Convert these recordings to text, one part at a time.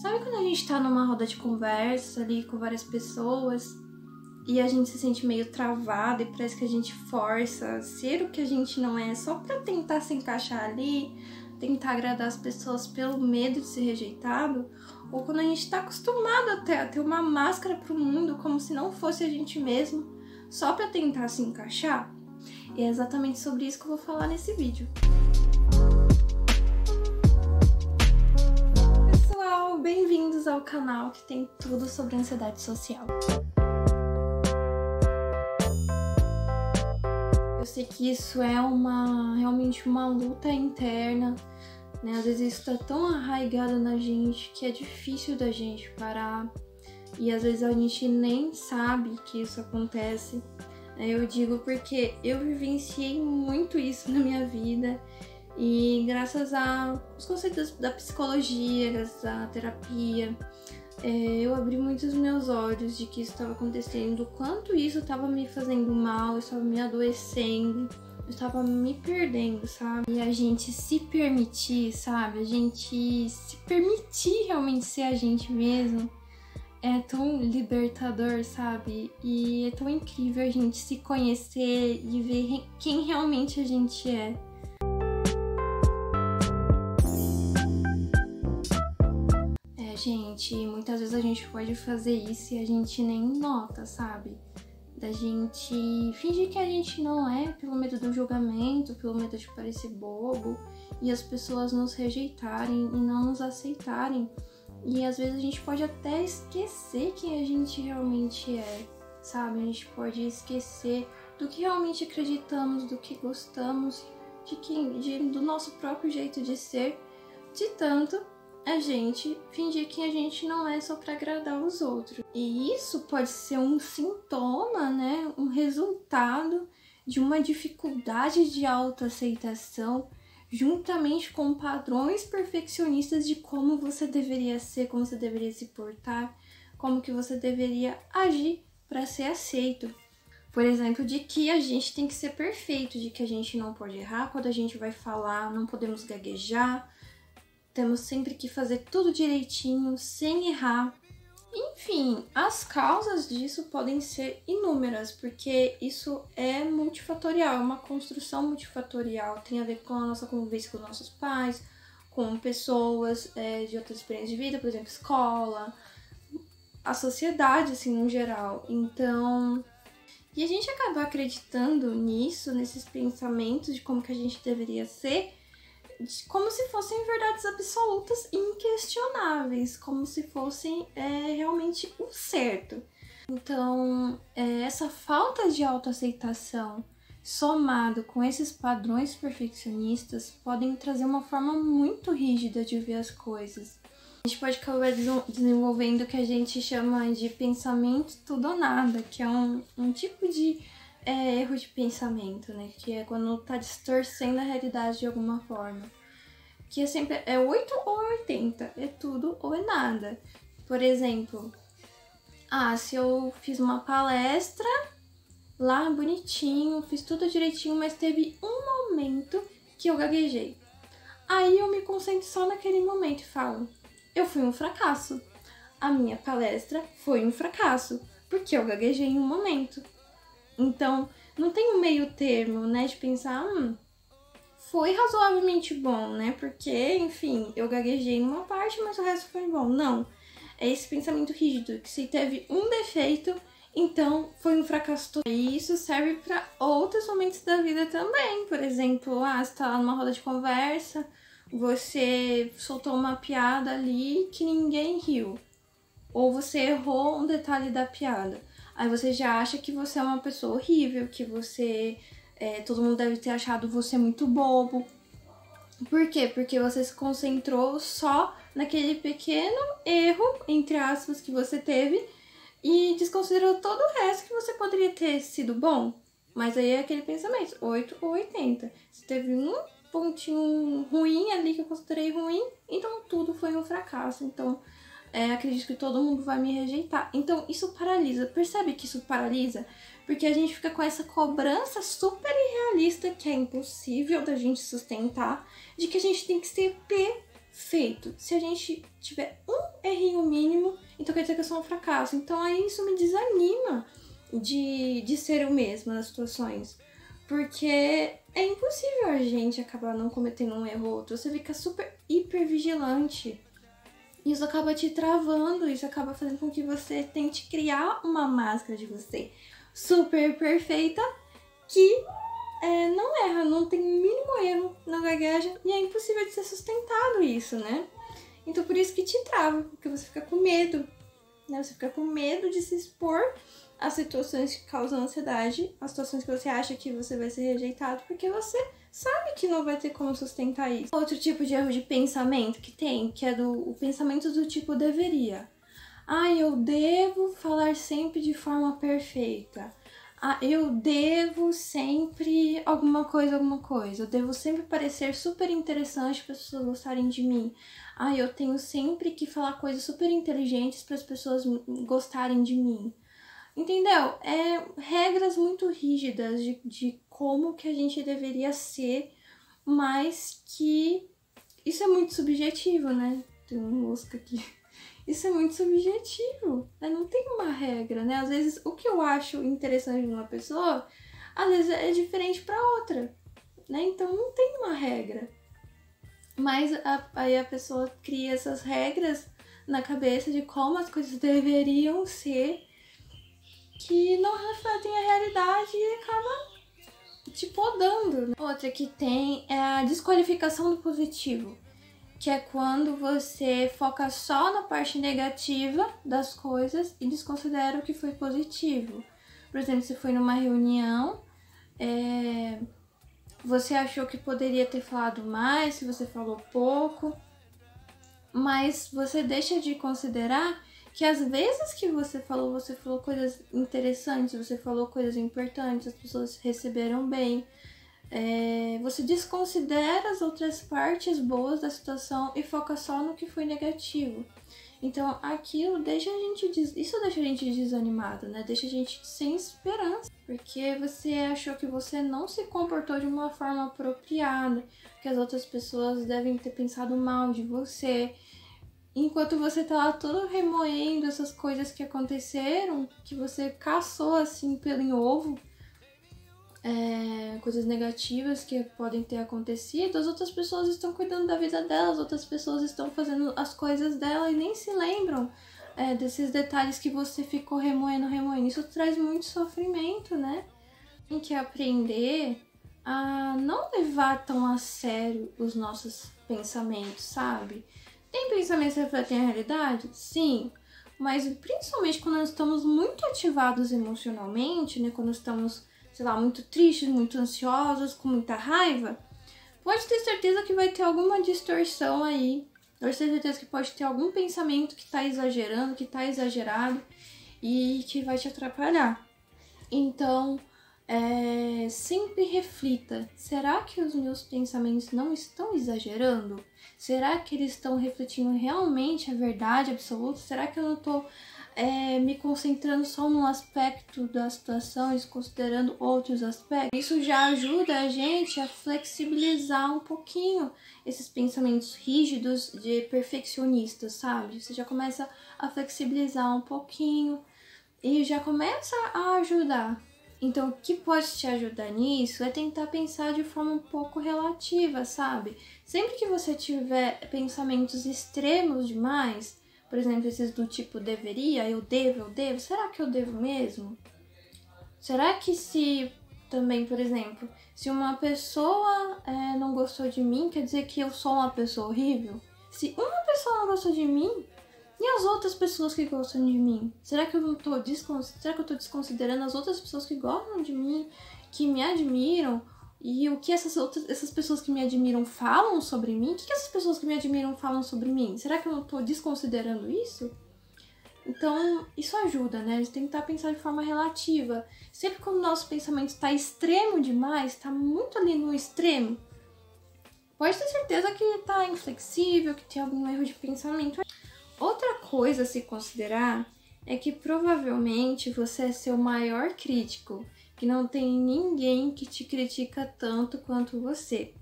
Sabe quando a gente tá numa roda de conversa ali com várias pessoas e a gente se sente meio travado e parece que a gente força a ser o que a gente não é só pra tentar se encaixar ali, tentar agradar as pessoas pelo medo de ser rejeitado? Ou quando a gente tá acostumado até a ter uma máscara pro mundo como se não fosse a gente mesmo, só pra tentar se encaixar? E é exatamente sobre isso que eu vou falar nesse vídeo. Pessoal, bem-vindos ao canal que tem tudo sobre ansiedade social. Eu sei que isso é realmente uma luta interna, né? Às vezes isso tá tão arraigado na gente que é difícil da gente parar. E às vezes a gente nem sabe que isso acontece. Eu digo porque eu vivenciei muito isso na minha vida. E graças aos conceitos da psicologia, graças à terapia, eu abri muitos meus olhos de que isso estava acontecendo, o quanto isso estava me fazendo mal, eu estava me adoecendo, eu estava me perdendo, sabe? E a gente se permitir, sabe? A gente se permitir realmente ser a gente mesmo é tão libertador, sabe? E é tão incrível a gente se conhecer e ver quem realmente a gente é. Gente, muitas vezes a gente pode fazer isso e a gente nem nota, sabe? Da gente fingir que a gente não é pelo medo do julgamento, pelo medo de parecer bobo e as pessoas nos rejeitarem e não nos aceitarem. E às vezes a gente pode até esquecer quem a gente realmente é, sabe? A gente pode esquecer do que realmente acreditamos, do que gostamos, do nosso próprio jeito de ser, de tanto a gente fingir que a gente não é só para agradar os outros. E isso pode ser um sintoma, né? Um resultado de uma dificuldade de autoaceitação, juntamente com padrões perfeccionistas de como você deveria ser, como você deveria se portar, como que você deveria agir para ser aceito. Por exemplo, de que a gente tem que ser perfeito, de que a gente não pode errar quando a gente vai falar, não podemos gaguejar, temos sempre que fazer tudo direitinho, sem errar. Enfim, as causas disso podem ser inúmeras, porque isso é multifatorial, é uma construção multifatorial. Tem a ver com a nossa convivência com nossos pais, com pessoas de outras experiências de vida, por exemplo, escola, a sociedade, assim, no geral. Então, e a gente acaba acreditando nisso, nesses pensamentos de como que a gente deveria ser, como se fossem verdades absolutas e inquestionáveis, como se fossem realmente o certo. Então, essa falta de autoaceitação, somado com esses padrões perfeccionistas, podem trazer uma forma muito rígida de ver as coisas. A gente pode acabar desenvolvendo o que a gente chama de pensamento tudo ou nada, que é um tipo de erro de pensamento, né? Que é quando tá distorcendo a realidade de alguma forma. Que é sempre 8 ou 80, é tudo ou é nada. Por exemplo, se eu fiz uma palestra lá bonitinho, fiz tudo direitinho, mas teve um momento que eu gaguejei. Aí eu me concentro só naquele momento e falo, eu fui um fracasso. A minha palestra foi um fracasso, porque eu gaguejei em um momento. Então, não tem um meio termo, né, de pensar, foi razoavelmente bom, né, porque, enfim, eu gaguejei numa parte, mas o resto foi bom. Não, é esse pensamento rígido, que se teve um defeito, então foi um fracasso todo. E isso serve para outros momentos da vida também. Por exemplo, você tá lá numa roda de conversa, você soltou uma piada ali que ninguém riu. Ou você errou um detalhe da piada. Aí você já acha que você é uma pessoa horrível, que você... todo mundo deve ter achado você muito bobo. Por quê? Porque você se concentrou só naquele pequeno erro, entre aspas, que você teve e desconsiderou todo o resto que você poderia ter sido bom. Mas aí é aquele pensamento, 8 ou 80. Se teve um pontinho ruim ali que eu considerei ruim, então tudo foi um fracasso. Então, acredito que todo mundo vai me rejeitar. Então, isso paralisa. Percebe que isso paralisa? Porque a gente fica com essa cobrança super irrealista, que é impossível da gente sustentar, de que a gente tem que ser perfeito. feito. Se a gente tiver um errinho mínimo, então quer dizer que eu sou um fracasso. Então aí isso me desanima de ser eu mesma nas situações. Porque é impossível a gente acabar não cometendo um erro ou outro. Você fica super hiper vigilante. Isso acaba te travando, isso acaba fazendo com que você tente criar uma máscara de você super perfeita que não erra, não tem o mínimo erro, não gagueja, e é impossível de ser sustentado isso, né? Então por isso que te trava, porque você fica com medo, né? Você fica com medo de se expor a situações que causam ansiedade, as situações que você acha que você vai ser rejeitado, porque você sabe que não vai ter como sustentar isso. Outro tipo de erro de pensamento que é o pensamento do tipo deveria. Eu devo falar sempre de forma perfeita. Eu devo sempre alguma coisa. Eu devo sempre parecer super interessante para as pessoas gostarem de mim. Eu tenho sempre que falar coisas super inteligentes para as pessoas gostarem de mim. Entendeu? Regras muito rígidas de como que a gente deveria ser, mas que isso é muito subjetivo, né? Tem uma mosca aqui. Isso é muito subjetivo, né? Não tem uma regra, né? Às vezes o que eu acho interessante numa pessoa, às vezes é diferente para outra, né? Então não tem uma regra. Mas aí a pessoa cria essas regras na cabeça de como as coisas deveriam ser, que não refletem a realidade e acaba te podando, né? Outra que tem é a desqualificação do positivo, que é quando você foca só na parte negativa das coisas e desconsidera o que foi positivo. Por exemplo, você foi numa reunião, você achou que poderia ter falado mais, se você falou pouco, mas você deixa de considerar que às vezes que você falou coisas interessantes, você falou coisas importantes, as pessoas receberam bem. Você desconsidera as outras partes boas da situação e foca só no que foi negativo. Então aquilo deixa a gente desanimado, né? Deixa a gente sem esperança, porque você achou que você não se comportou de uma forma apropriada, que as outras pessoas devem ter pensado mal de você. Enquanto você tá lá todo remoendo essas coisas que aconteceram, que você caçou assim pelo ovo, coisas negativas que podem ter acontecido, as outras pessoas estão cuidando da vida delas, outras pessoas estão fazendo as coisas dela e nem se lembram desses detalhes que você ficou remoendo. Isso traz muito sofrimento, né? Tem que aprender a não levar tão a sério os nossos pensamentos, sabe? Tem pensamentos que refletem a realidade? Sim. Mas principalmente quando nós estamos muito ativados emocionalmente, né? Quando estamos, sei lá, muito tristes, muito ansiosos, com muita raiva, pode ter certeza que vai ter alguma distorção aí. Pode ter certeza que pode ter algum pensamento que tá exagerando, que tá exagerado e que vai te atrapalhar. Então, sempre reflita. Será que os meus pensamentos não estão exagerando? Será que eles estão refletindo realmente a verdade absoluta? Será que eu não estou me concentrando só num aspecto da situação e desconsiderando outros aspectos? Isso já ajuda a gente a flexibilizar um pouquinho esses pensamentos rígidos de perfeccionistas, sabe? Você já começa a flexibilizar um pouquinho e já começa a ajudar. Então, o que pode te ajudar nisso é tentar pensar de forma um pouco relativa, sabe? Sempre que você tiver pensamentos extremos demais, por exemplo, esses do tipo deveria, eu devo, será que eu devo mesmo? Será que se também, por exemplo, se uma pessoa não gostou de mim, quer dizer que eu sou uma pessoa horrível? Se uma pessoa não gostou de mim, e as outras pessoas que gostam de mim? Será que eu tô desconsiderando as outras pessoas que gostam de mim, que me admiram? E o que essas pessoas que me admiram falam sobre mim? O que essas pessoas que me admiram falam sobre mim? Será que eu não tô desconsiderando isso? Então, isso ajuda, né? A gente tentar pensar de forma relativa. Sempre quando o nosso pensamento está extremo demais, está muito ali no extremo, pode ter certeza que está inflexível, que tem algum erro de pensamento. Outra coisa a se considerar é que provavelmente você é seu maior crítico, que não tem ninguém que te critica tanto quanto você.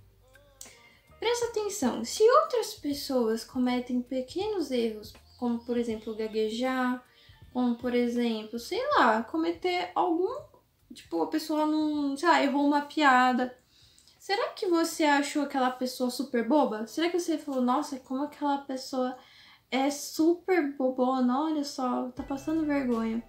presta atenção, se outras pessoas cometem pequenos erros, como por exemplo gaguejar, como por exemplo, sei lá, cometer algum, tipo, a pessoa não, sei lá, errou uma piada. Será que você achou aquela pessoa super boba? Será que você falou, nossa, como aquela pessoa é super bobona, olha só, tá passando vergonha?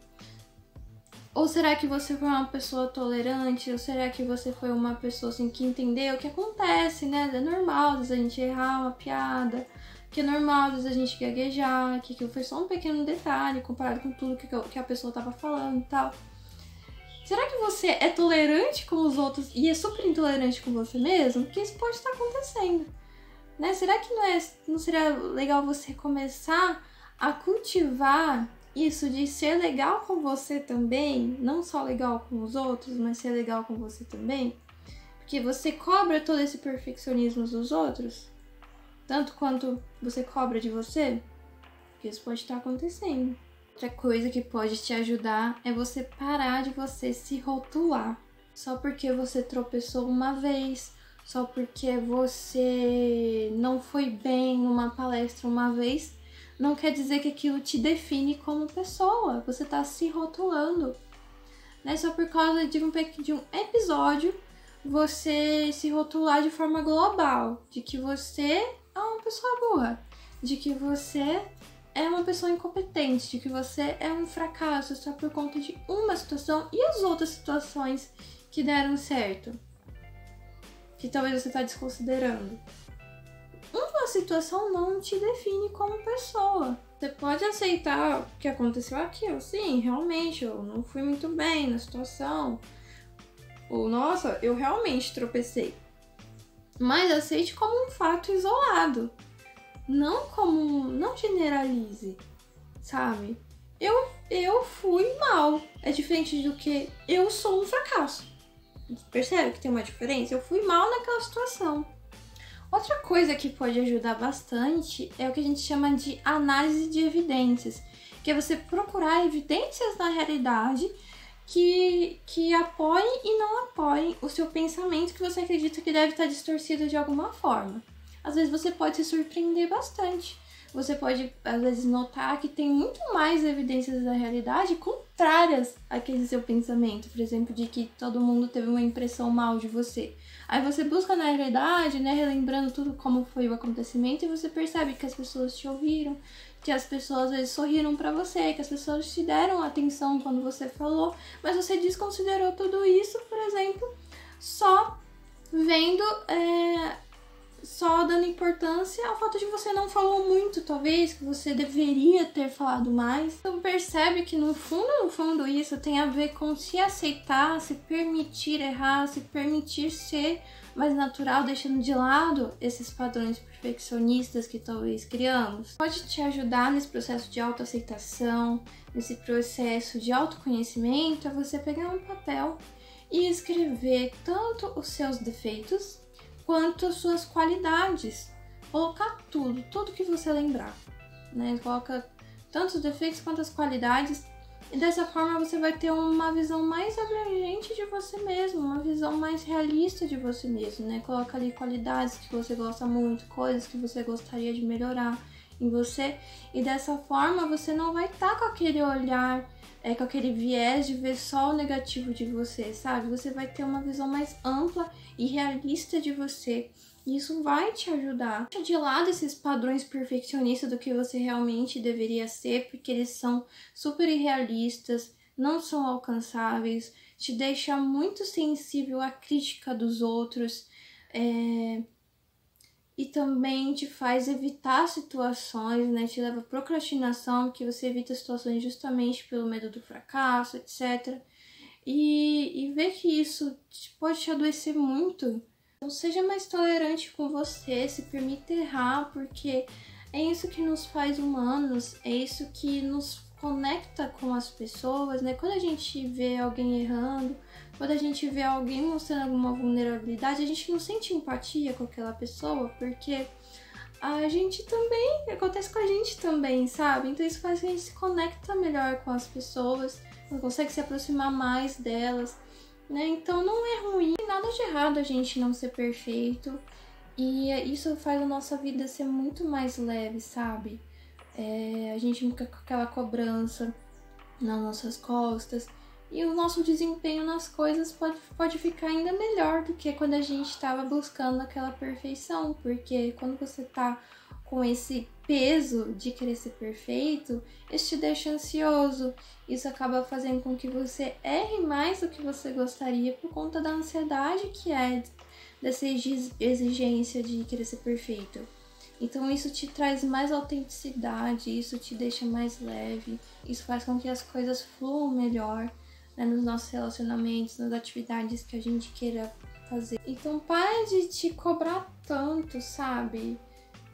Ou será que você foi uma pessoa tolerante? Ou será que você foi uma pessoa assim que entendeu o que acontece, né? É normal às vezes a gente errar uma piada, que é normal às vezes a gente gaguejar, que aquilo foi só um pequeno detalhe comparado com tudo que a pessoa tava falando e tal. Será que você é tolerante com os outros e é super intolerante com você mesmo? Porque isso pode estar acontecendo, né? Será que não seria legal você começar a cultivar isso de ser legal com você também? Não só legal com os outros, mas ser legal com você também? Porque você cobra todo esse perfeccionismo dos outros, tanto quanto você cobra de você? Porque isso pode estar acontecendo. Outra coisa que pode te ajudar é você parar de você se rotular. Só porque você tropeçou uma vez, só porque você não foi bem numa palestra uma vez, não quer dizer que aquilo te define como pessoa. Você tá se rotulando, né? Só por causa de um episódio, você se rotular de forma global, de que você é uma pessoa burra, de que você é uma pessoa incompetente, de que você é um fracasso só por conta de uma situação e as outras situações que deram certo, que talvez você está desconsiderando. Uma situação não te define como pessoa. Você pode aceitar o que aconteceu aqui, sim, realmente, eu não fui muito bem na situação, ou nossa, eu realmente tropecei. Mas aceite como um fato isolado. Não generalize, sabe? Eu fui mal. É diferente do que eu sou um fracasso. Percebe que tem uma diferença? Eu fui mal naquela situação. Outra coisa que pode ajudar bastante é o que a gente chama de análise de evidências, que é você procurar evidências na realidade que apoiem e não apoiem o seu pensamento que você acredita que deve estar distorcido de alguma forma. Às vezes você pode se surpreender bastante. Você pode, às vezes, notar que tem muito mais evidências da realidade contrárias àquele seu pensamento. Por exemplo, de que todo mundo teve uma impressão mal de você. Aí você busca na realidade, né, relembrando tudo como foi o acontecimento, e você percebe que as pessoas te ouviram, que as pessoas, às vezes, sorriram pra você, que as pessoas te deram atenção quando você falou, mas você desconsiderou tudo isso, por exemplo, só vendo... só dando importância ao fato de você não falou muito, talvez, que você deveria ter falado mais. Então percebe que no fundo isso tem a ver com se aceitar, se permitir errar, se permitir ser mais natural, deixando de lado esses padrões perfeccionistas que talvez criamos. Pode te ajudar nesse processo de autoaceitação, nesse processo de autoconhecimento, a você pegar um papel e escrever tanto os seus defeitos quanto as suas qualidades. Colocar tudo que você lembrar, né? Coloca tanto os defeitos quanto as qualidades, e dessa forma você vai ter uma visão mais abrangente de você mesmo, uma visão mais realista de você mesmo, né? Coloca ali qualidades que você gosta muito, coisas que você gostaria de melhorar em você, e dessa forma você não vai estar com aquele olhar, com aquele viés de ver só o negativo de você, sabe? Você vai ter uma visão mais ampla e realista de você. E isso vai te ajudar. Deixa de lado esses padrões perfeccionistas do que você realmente deveria ser, porque eles são super irrealistas, não são alcançáveis, te deixa muito sensível à crítica dos outros, e também te faz evitar situações, né? Te leva à procrastinação, porque você evita situações justamente pelo medo do fracasso, etc. E ver que isso pode te adoecer muito. Então seja mais tolerante com você, se permita errar, porque é isso que nos faz humanos, é isso que nos conecta com as pessoas, né? Quando a gente vê alguém errando, quando a gente vê alguém mostrando alguma vulnerabilidade, a gente não sente empatia com aquela pessoa, porque a gente também, acontece com a gente também, sabe? Então isso faz que a gente se conecta melhor com as pessoas, consegue se aproximar mais delas, né? Então não é ruim, nada de errado a gente não ser perfeito, E isso faz a nossa vida ser muito mais leve, sabe? A gente não fica com aquela cobrança nas nossas costas. E o nosso desempenho nas coisas pode ficar ainda melhor do que quando a gente estava buscando aquela perfeição. Porque quando você tá com esse peso de querer ser perfeito, isso te deixa ansioso. Isso acaba fazendo com que você erre mais do que você gostaria por conta da ansiedade que é dessa exigência de querer ser perfeito. Então isso te traz mais autenticidade, isso te deixa mais leve, isso faz com que as coisas fluam melhor, né, nos nossos relacionamentos, nas atividades que a gente queira fazer. Então para de te cobrar tanto, sabe?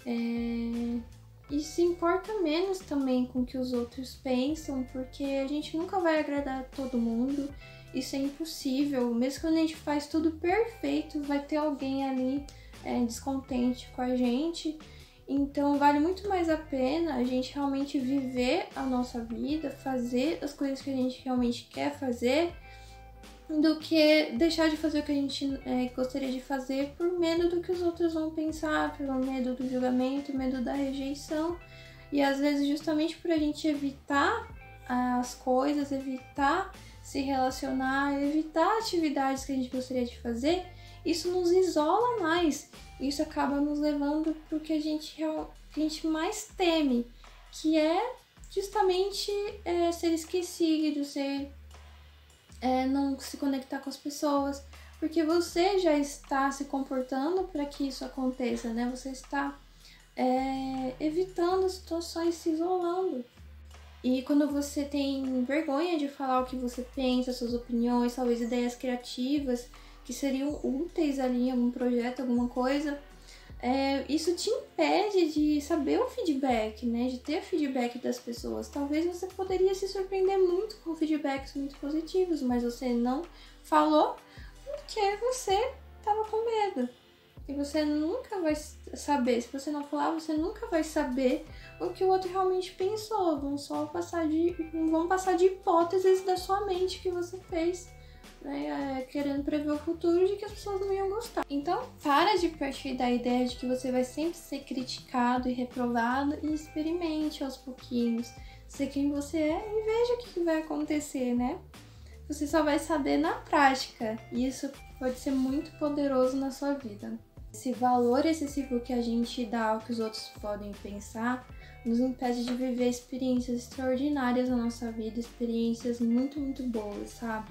E se importa menos também com o que os outros pensam, porque a gente nunca vai agradar todo mundo. Isso é impossível. Mesmo quando a gente faz tudo perfeito, vai ter alguém ali descontente com a gente. Então vale muito mais a pena a gente realmente viver a nossa vida, fazer as coisas que a gente realmente quer fazer, do que deixar de fazer o que a gente gostaria de fazer por medo do que os outros vão pensar, pelo medo do julgamento, medo da rejeição. E às vezes justamente por a gente evitar as coisas, evitar se relacionar, evitar atividades que a gente gostaria de fazer, isso nos isola mais. Isso acaba nos levando para o que a gente mais teme, que é justamente ser esquecido, não se conectar com as pessoas, porque você já está se comportando para que isso aconteça, né? Você está evitando situações, se isolando. E quando você tem vergonha de falar o que você pensa, suas opiniões, talvez ideias criativas que seriam úteis ali em algum projeto, alguma coisa, isso te impede de saber o feedback, né? De ter feedback das pessoas. Talvez você poderia se surpreender muito com feedbacks muito positivos, mas você não falou porque você estava com medo. E você nunca vai saber, se você não falar, você nunca vai saber o que o outro realmente pensou. Vão passar de hipóteses da sua mente que você fez, né, querendo prever o futuro de que as pessoas não iam gostar. Então, para de partir da ideia de que você vai sempre ser criticado e reprovado e experimente aos pouquinhos ser quem você é e veja o que vai acontecer, né? Você só vai saber na prática e isso pode ser muito poderoso na sua vida. Esse valor excessivo que a gente dá ao que os outros podem pensar nos impede de viver experiências extraordinárias na nossa vida, experiências muito, muito boas, sabe?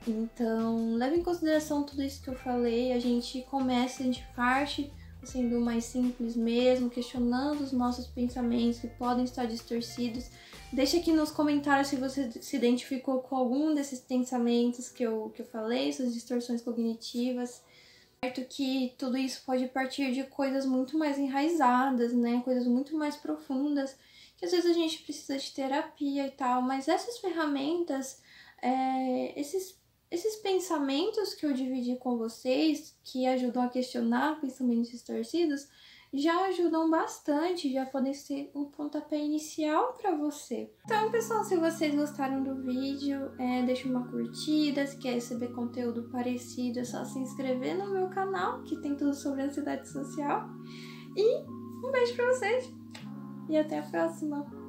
Então, leve em consideração tudo isso que eu falei, a gente parte sendo mais simples mesmo, questionando os nossos pensamentos que podem estar distorcidos. Deixa aqui nos comentários se você se identificou com algum desses pensamentos que eu falei, essas distorções cognitivas. Certo que tudo isso pode partir de coisas muito mais enraizadas, né? Coisas muito mais profundas, que às vezes a gente precisa de terapia e tal, mas essas ferramentas, esses pensamentos que eu dividi com vocês, que ajudam a questionar pensamentos distorcidos, já ajudam bastante, já podem ser um pontapé inicial para você. Então, pessoal, se vocês gostaram do vídeo, deixa uma curtida. Se quer receber conteúdo parecido, é só se inscrever no meu canal, que tem tudo sobre ansiedade social. E um beijo para vocês e até a próxima!